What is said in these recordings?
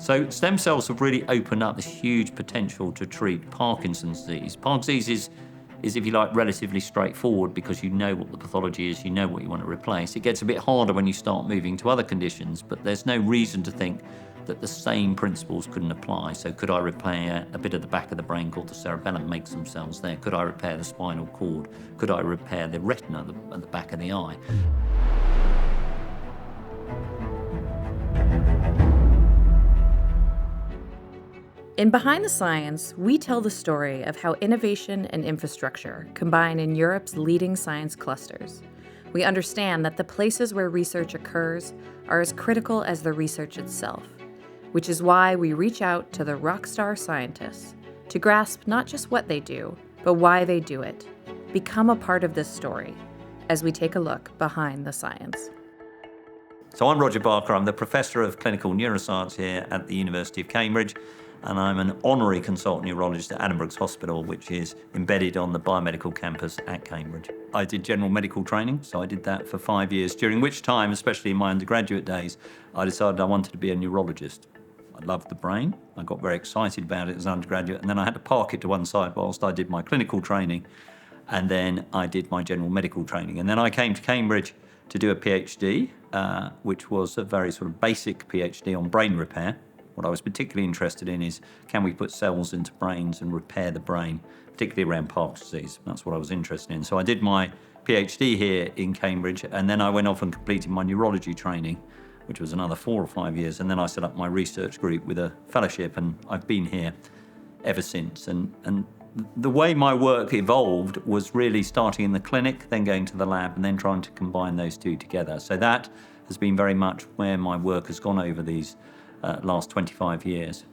So stem cells have really opened up this huge potential to treat Parkinson's disease. Parkinson's disease is, if you like, relatively straightforward because you know what the pathology is, you know what you want to replace. It gets a bit harder when you start moving to other conditions, but there's no reason to think that the same principles couldn't apply. So could I repair a bit of the back of the brain called the cerebellum, make some cells there? Could I repair the spinal cord? Could I repair the retina at the back of the eye? In Behind the Science, we tell the story of how innovation and infrastructure combine in Europe's leading science clusters. We understand that the places where research occurs are as critical as the research itself, which is why we reach out to the rockstar scientists to grasp not just what they do, but why they do it. Become a part of this story as we take a look behind the science. So I'm Roger Barker. I'm the Professor of Clinical Neuroscience here at the University of Cambridge, and I'm an honorary consultant neurologist at Addenbrooke's Hospital, which is embedded on the biomedical campus at Cambridge. I did general medical training, so I did that for 5 years, during which time, especially in my undergraduate days, I decided I wanted to be a neurologist. I loved the brain. I got very excited about it as an undergraduate, and then I had to park it to one side whilst I did my clinical training, and then I did my general medical training. And then I came to Cambridge to do a PhD, which was a very sort of basic PhD on brain repair. What I was particularly interested in is, can we put cells into brains and repair the brain, particularly around Parkinson's disease? That's what I was interested in. So I did my PhD here in Cambridge, and then I went off and completed my neurology training, which was another 4 or 5 years. And then I set up my research group with a fellowship, and I've been here ever since. And the way my work evolved was really starting in the clinic, then going to the lab, and then trying to combine those two together. So that has been very much where my work has gone over these last 25 years.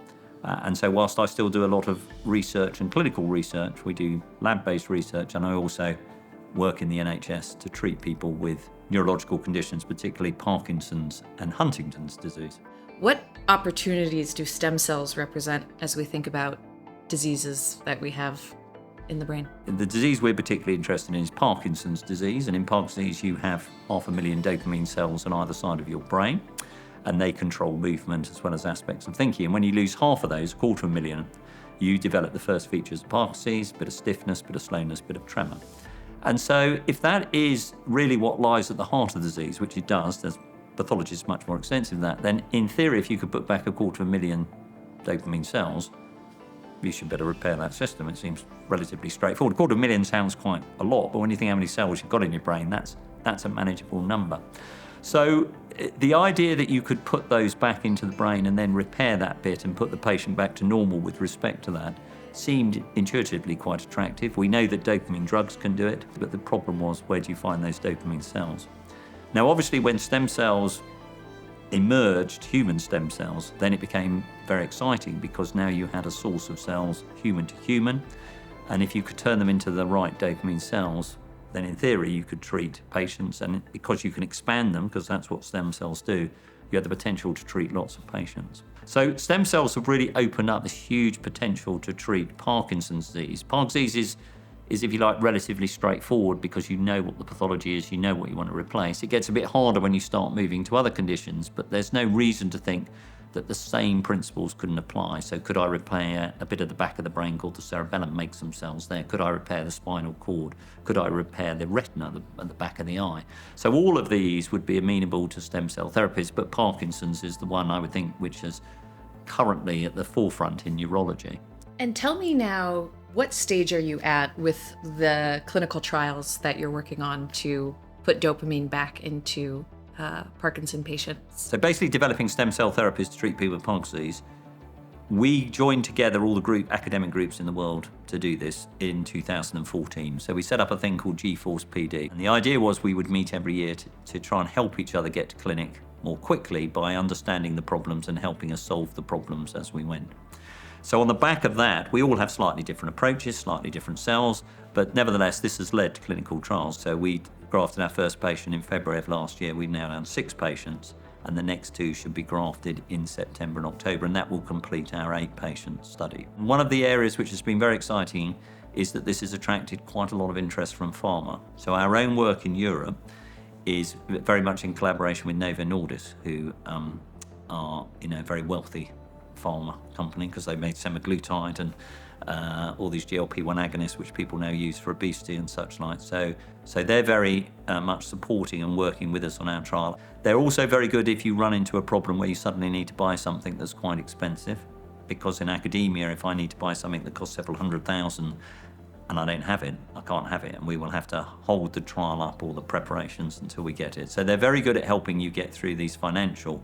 And so whilst I still do a lot of research and clinical research, we do lab-based research, and I also work in the NHS to treat people with neurological conditions, particularly Parkinson's and Huntington's disease. What opportunities do stem cells represent as we think about diseases that we have in the brain? The disease we're particularly interested in is Parkinson's disease, and in Parkinson's disease you have 500,000 dopamine cells on either side of your brain, and they control movement as well as aspects of thinking. And when you lose half of those, 250,000, you develop the first features of Parkinson's disease, bit of stiffness, bit of slowness, bit of tremor. And so if that is really what lies at the heart of the disease, which it does, there's pathologists much more extensive than that, then in theory, if you could put back 250,000 dopamine cells, you should better repair that system. It seems relatively straightforward. 250,000 sounds quite a lot, but when you think how many cells you've got in your brain, that's a manageable number. So the idea that you could put those back into the brain and then repair that bit and put the patient back to normal with respect to that seemed intuitively quite attractive. We know that dopamine drugs can do it, but the problem was, where do you find those dopamine cells? Now, obviously, when stem cells emerged, human stem cells, then it became very exciting because now you had a source of cells, human to human, and if you could turn them into the right dopamine cells, then in theory you could treat patients, and because you can expand them, because that's what stem cells do, you have the potential to treat lots of patients. So stem cells have really opened up this huge potential to treat Parkinson's disease. Parkinson's disease is, if you like, relatively straightforward because you know what the pathology is, you know what you want to replace. It gets a bit harder when you start moving to other conditions, but there's no reason to think that the same principles couldn't apply. So could I repair a bit of the back of the brain called the cerebellum, make some cells there? Could I repair the spinal cord? Could I repair the retina at the back of the eye? So all of these would be amenable to stem cell therapies, but Parkinson's is the one I would think which is currently at the forefront in neurology. And tell me now, what stage are you at with the clinical trials that you're working on to put dopamine back into Parkinson patients? So basically developing stem cell therapies to treat people with Parkinson's disease. We joined together all the academic groups in the world to do this in 2014. So we set up a thing called G-Force PD. And the idea was we would meet every year to try and help each other get to clinic more quickly by understanding the problems and helping us solve the problems as we went. So on the back of that, we all have slightly different approaches, slightly different cells, but nevertheless, this has led to clinical trials. So we grafted our first patient in February of last year. We've now done 6 patients, and the next 2 should be grafted in September and October, and that will complete our 8-patient study. One of the areas which has been very exciting is that this has attracted quite a lot of interest from pharma. So our own work in Europe is very much in collaboration with Novo Nordisk, who are very wealthy pharma company because they made semaglutide and all these GLP-1 agonists, which people now use for obesity and such like. So they're very much supporting and working with us on our trial. They're also very good if you run into a problem where you suddenly need to buy something that's quite expensive, because in academia, if I need to buy something that costs several $100,000 and I don't have it, I can't have it, and we will have to hold the trial up or the preparations until we get it. So they're very good at helping you get through these financial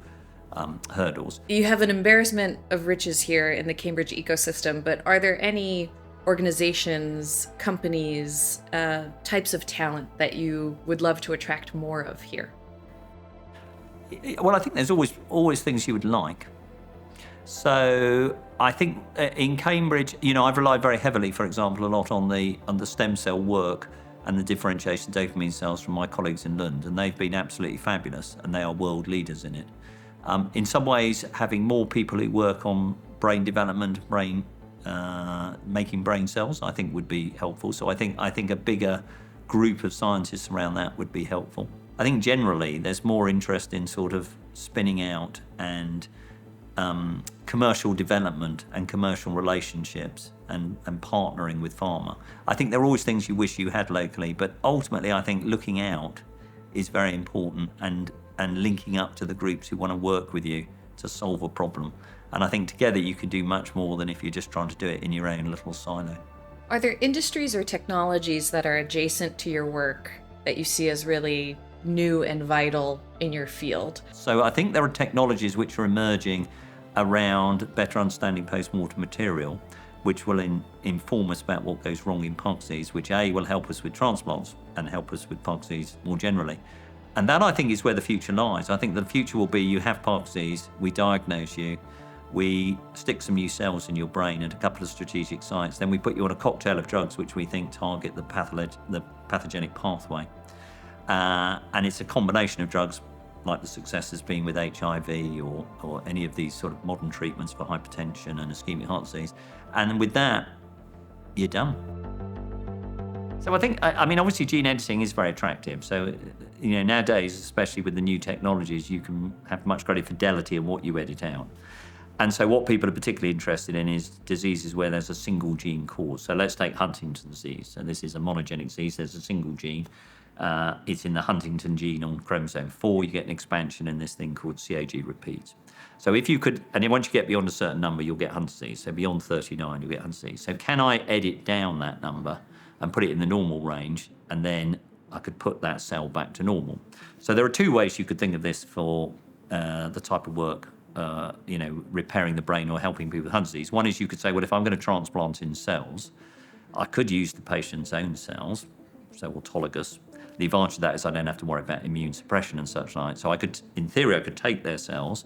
hurdles. You have an embarrassment of riches here in the Cambridge ecosystem, but are there any organizations, companies, types of talent that you would love to attract more of here? Well, I think there's always things you would like. So I think in Cambridge, I've relied very heavily, for example, a lot on the stem cell work and the differentiation of dopamine cells from my colleagues in Lund, and they've been absolutely fabulous, and they are world leaders in it. In some ways, having more people who work on brain development, making brain cells, I think would be helpful. So I think a bigger group of scientists around that would be helpful. I think generally there's more interest in sort of spinning out and commercial development and commercial relationships and partnering with pharma. I think there are always things you wish you had locally, but ultimately I think looking out is very important and linking up to the groups who want to work with you to solve a problem. And I think together you can do much more than if you're just trying to do it in your own little silo. Are there industries or technologies that are adjacent to your work that you see as really new and vital in your field? So I think there are technologies which are emerging around better understanding post-mortem material, which will inform us about what goes wrong in Parkinson's disease, which will help us with transplants and help us with Parkinson's disease more generally. And that, I think, is where the future lies. I think the future will be you have Parkinson's disease, we diagnose you, we stick some new cells in your brain at a couple of strategic sites, then we put you on a cocktail of drugs which we think target the pathogenic pathway. And it's a combination of drugs like the success has been with HIV or any of these sort of modern treatments for hypertension and ischemic heart disease. And with that, you're done. So I think, obviously gene editing is very attractive. So, nowadays, especially with the new technologies, you can have much greater fidelity in what you edit out. And so what people are particularly interested in is diseases where there's a single gene cause. So let's take Huntington's disease. So this is a monogenic disease. There's a single gene. It's in the Huntington gene on chromosome 4. You get an expansion in this thing called CAG repeat. So if you could, and then once you get beyond a certain number, you'll get Huntington's disease. So beyond 39, you'll get Huntington's disease. So can I edit down that number and put it in the normal range, and then I could put that cell back to normal? So there are two ways you could think of this for the type of work, repairing the brain or helping people with Huntington's disease. One is you could say, well, if I'm going to transplant in cells, I could use the patient's own cells, so autologous. The advantage of that is I don't have to worry about immune suppression and such like. So in theory, I could take their cells,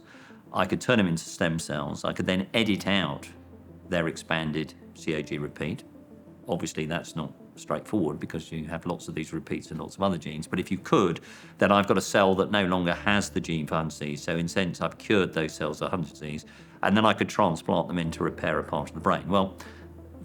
I could turn them into stem cells, I could then edit out their expanded CAG repeat. Obviously, that's not straightforward because you have lots of these repeats and lots of other genes. But if you could, then I've got a cell that no longer has the gene for Huntington's disease. So in a sense, I've cured those cells of Huntington's disease, and then I could transplant them in to repair a part of the brain. Well,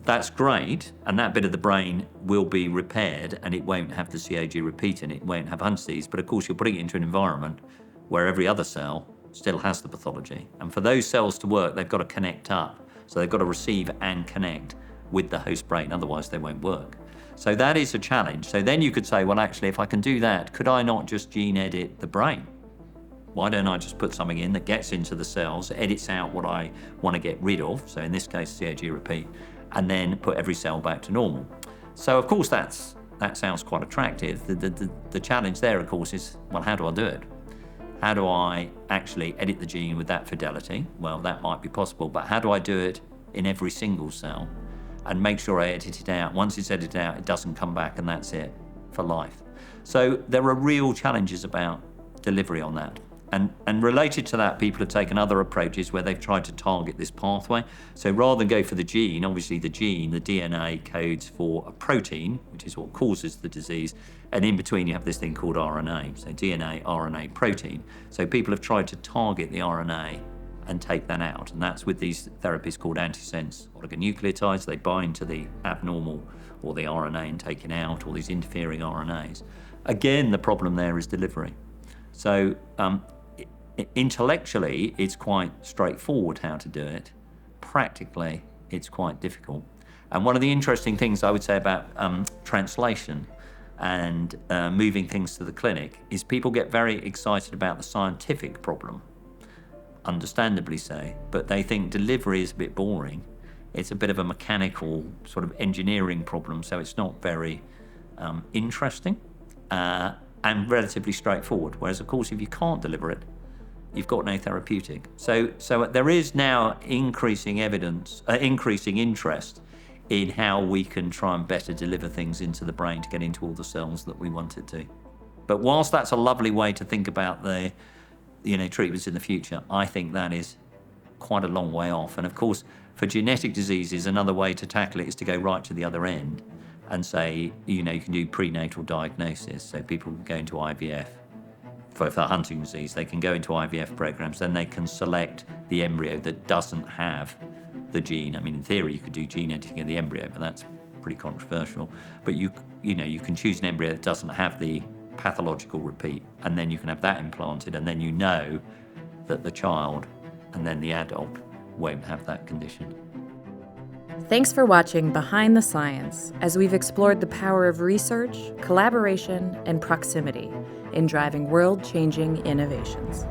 that's great, and that bit of the brain will be repaired, and it won't have the CAG repeat in it, won't have Huntington's disease. But of course, you're putting it into an environment where every other cell still has the pathology. And for those cells to work, they've got to connect up. So they've got to receive and connect with the host brain, otherwise they won't work. So that is a challenge. So then you could say, well, actually, if I can do that, could I not just gene edit the brain? Why don't I just put something in that gets into the cells, edits out what I want to get rid of, so in this case, CAG repeat, and then put every cell back to normal? So of course that sounds quite attractive. The challenge there, of course, is, well, how do I do it? How do I actually edit the gene with that fidelity? Well, that might be possible, but how do I do it in every single cell and make sure I edit it out? Once it's edited out, it doesn't come back, and that's it for life. So there are real challenges about delivery on that. And related to that, people have taken other approaches where they've tried to target this pathway. So rather than go for the gene, obviously the gene, the DNA codes for a protein, which is what causes the disease. And in between, you have this thing called RNA. So DNA, RNA, protein. So people have tried to target the RNA and take that out. And that's with these therapies called antisense oligonucleotides. They bind to the abnormal or the RNA and take it out, or these interfering RNAs. Again, the problem there is delivery. So Intellectually, it's quite straightforward how to do it. Practically, it's quite difficult. And one of the interesting things I would say about translation and moving things to the clinic is people get very excited about the scientific problem, understandably so, but they think delivery is a bit boring. It's a bit of a mechanical sort of engineering problem, so it's not very interesting and relatively straightforward. Whereas, of course, if you can't deliver it, you've got no therapeutic. So there is now increasing interest in how we can try and better deliver things into the brain to get into all the cells that we want it to. But whilst that's a lovely way to think about the treatments in the future, I think that is quite a long way off. And of course, for genetic diseases, another way to tackle it is to go right to the other end and say, you can do prenatal diagnosis. So people can go into IVF. For Huntington's disease, they can go into IVF programs, then they can select the embryo that doesn't have the gene. I mean, in theory, you could do gene editing in the embryo, but that's pretty controversial. But you can choose an embryo that doesn't have the pathological repeat, and then you can have that implanted, and then you know that the child and then the adult won't have that condition. Thanks for watching Behind the Science, as we've explored the power of research, collaboration, and proximity in driving world-changing innovations.